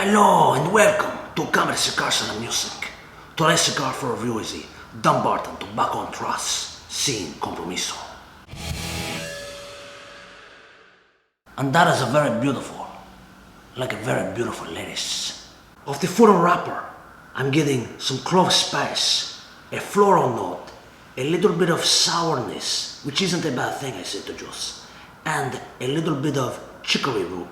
Hello and welcome to Compromiso Cigars and Music. Today's cigar for review is the Dunbarton Tobacco and Trust sin Compromiso. And that is a very beautiful lettuce. Of the food and wrapper, I'm getting some clove spice, a floral note, a little bit of sourness, which isn't a bad thing, I say to juice, and a little bit of chicory root.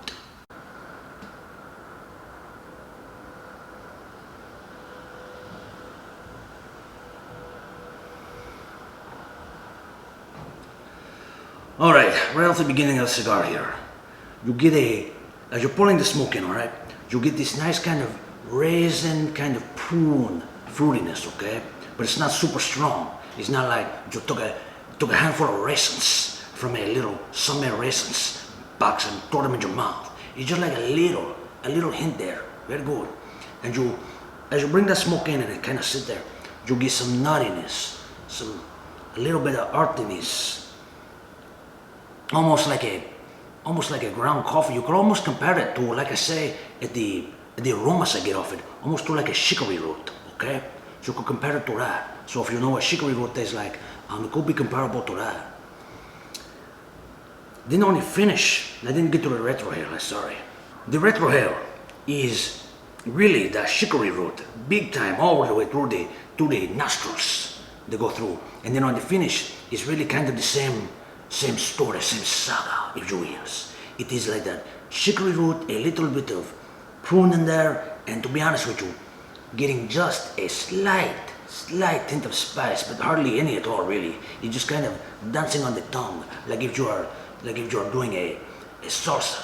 Alright, right off the beginning of the cigar here, you get as you're pulling the smoke in, alright, you get this nice kind of raisin, kind of prune fruitiness, okay? But it's not super strong. It's not like you took a handful of raisins from a little summer raisins box and throw them in your mouth. It's just like a little hint there, very good. And as you bring that smoke in and it kind of sit there, you get some nuttiness, a little bit of earthiness. Almost like a ground coffee. You could almost compare it to, like I say, the aromas I get off it, almost to like a chicory root, okay? So you could compare it to that. So if you know what chicory root tastes like, it could be comparable to that. Then on the finish, I didn't get to the Retrohale, sorry. The Retrohale is really that chicory root, big time, all the way through the nostrils they go through. And then on the finish, it's really kind of the same story, same saga, if you will. It is like that chicory root, a little bit of prune in there, and to be honest with you, getting just a slight hint of spice, but hardly any at all, really. It's just kind of dancing on the tongue, like if you are doing a salsa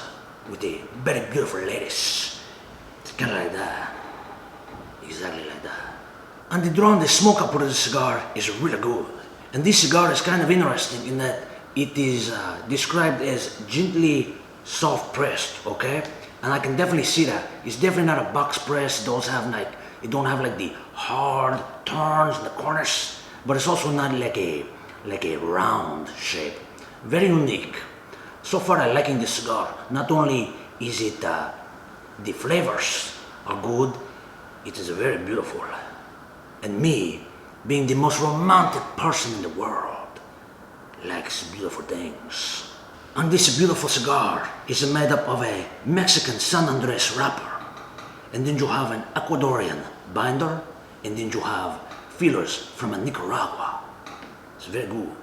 with a very beautiful lettuce. It's kind of like that, exactly like that. And the draw and the smoke output of the cigar is really good. And this cigar is kind of interesting in that it is described as gently soft pressed, okay? And I can definitely see that. It's definitely not a box press. It don't have like the hard turns in the corners, but it's also not like a round shape. Very unique. So far I'm liking this cigar. Not only is it the flavors are good, it is very beautiful. And me, being the most romantic person in the world, likes beautiful things. And this beautiful cigar is made up of a Mexican San Andrés wrapper. And then you have an Ecuadorian binder, and then you have fillers from Nicaragua. It's very good.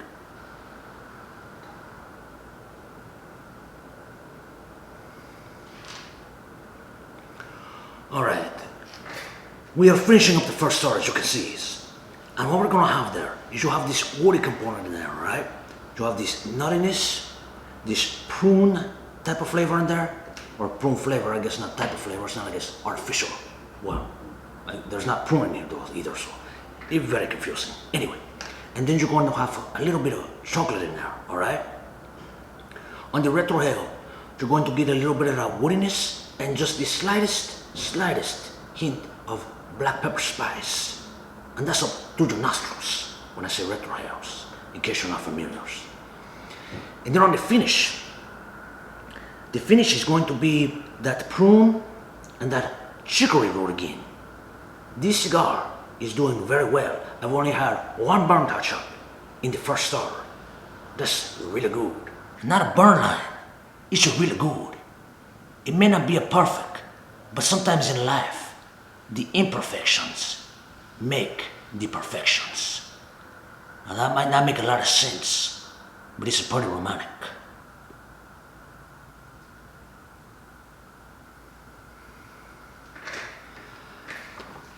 Alright, we are finishing up the first star, as you can see. And what we're gonna have there is you have this woody component in there, right? You have this nuttiness, this prune type of flavor in there, or prune flavor, I guess, not type of flavor, it's not like it's artificial. Well, there's not prune in here either, so it's very confusing. Anyway, and then you're going to have a little bit of chocolate in there, all right? On the Retrohale, you're going to get a little bit of that woodiness and just the slightest hint of black pepper spice. And that's up to your nostrils when I say Retrohales, in case you're not familiar. And then on the finish is going to be that prune and that chicory root again. This cigar is doing very well. I've only had one burn touch-up in the first starter. That's really good. Not a burn line, it's just really good. It may not be a perfect, but sometimes in life, the imperfections make the perfections. Now that might not make a lot of sense, but it's pretty romantic.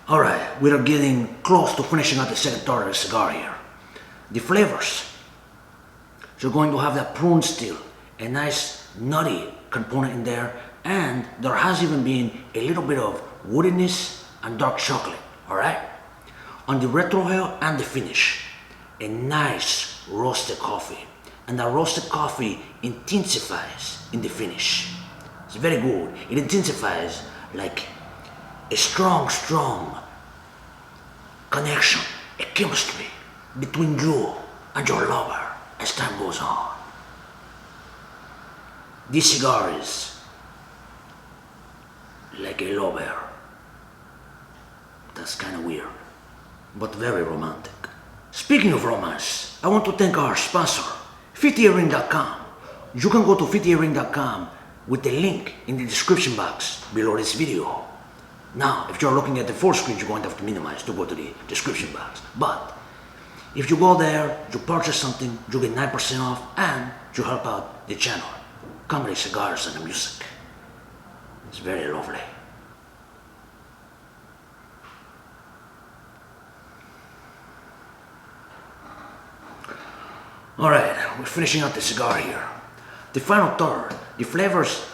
Alright, we are getting close to finishing out the second part of the cigar here. The flavors. You're going to have that prune still, a nice nutty component in there, and there has even been a little bit of woodiness and dark chocolate, alright? On the Retrohale and the finish, a nice roasted coffee. And that roasted coffee intensifies in the finish. It's very good. It intensifies like a strong connection, a chemistry between you and your lover as time goes on. This cigar is like a lover. That's kind of weird, but very romantic. Speaking of romance, I want to thank our sponsor, 50ring.com. You can go to 50ring.com with the link in the description box below this video. Now, if you're looking at the full screen, you're going to have to minimize to go to the description box. But if you go there, you purchase something, you get 9% off, and you help out the channel, Comedy Cigars and the Music. It's very lovely. Alright, we're finishing up the cigar here. The final third, the flavors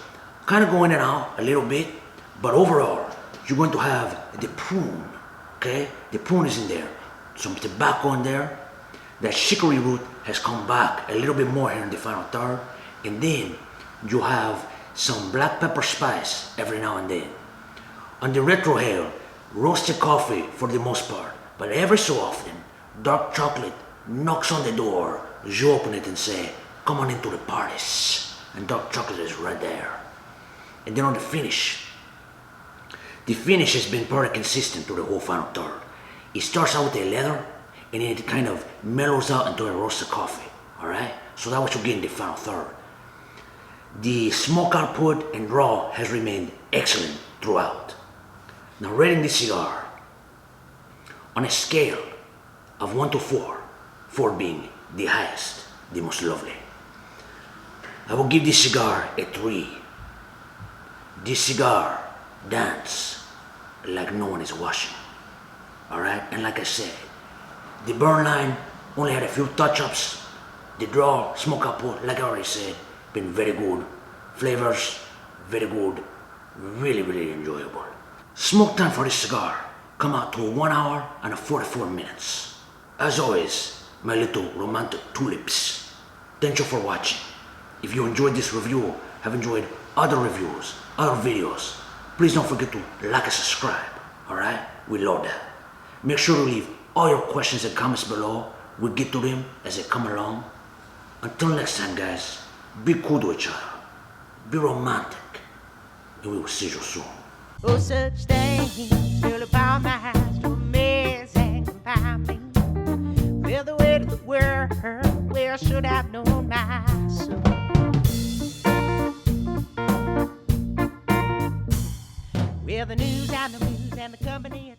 kind of go in and out a little bit, but overall, you're going to have the prune, okay? The prune is in there, some tobacco in there. That chicory root has come back a little bit more here in the final third, and then you have some black pepper spice every now and then. On the Retrohale, roasted coffee for the most part, but every so often, dark chocolate knocks on the door. You open it and say, come on into the parties. And dark chocolate is right there. And then on the finish has been pretty consistent through the whole final third. It starts out with a leather, and then it kind of mellows out into a roasted coffee. Alright? So that's what you get in the final third. The smoke output and draw has remained excellent throughout. Now rating this cigar on a scale of 1 to 4, 4 being the highest, the most lovely, I will give this cigar a 3. This cigar dances like no one is watching. Alright, and like I said, the burn line only had a few touch-ups. The draw, smoke output, like I already said, been very good. Flavors, very good. Really, really enjoyable. Smoke time for this cigar come out to 1 hour and 44 minutes. As always, my little romantic tulips, thank you for watching. If you enjoyed this review, have enjoyed other reviews, other videos, please don't forget to like and subscribe, alright? We love that. Make sure to leave all your questions and comments below. We'll get to them as they come along. Until next time, guys, be cool to each other, be romantic, and we will see you soon. Oh, such things really bound my eyes to amaze and confound me. Well, the way to the world, where I should have known myself. Well, the news and the company.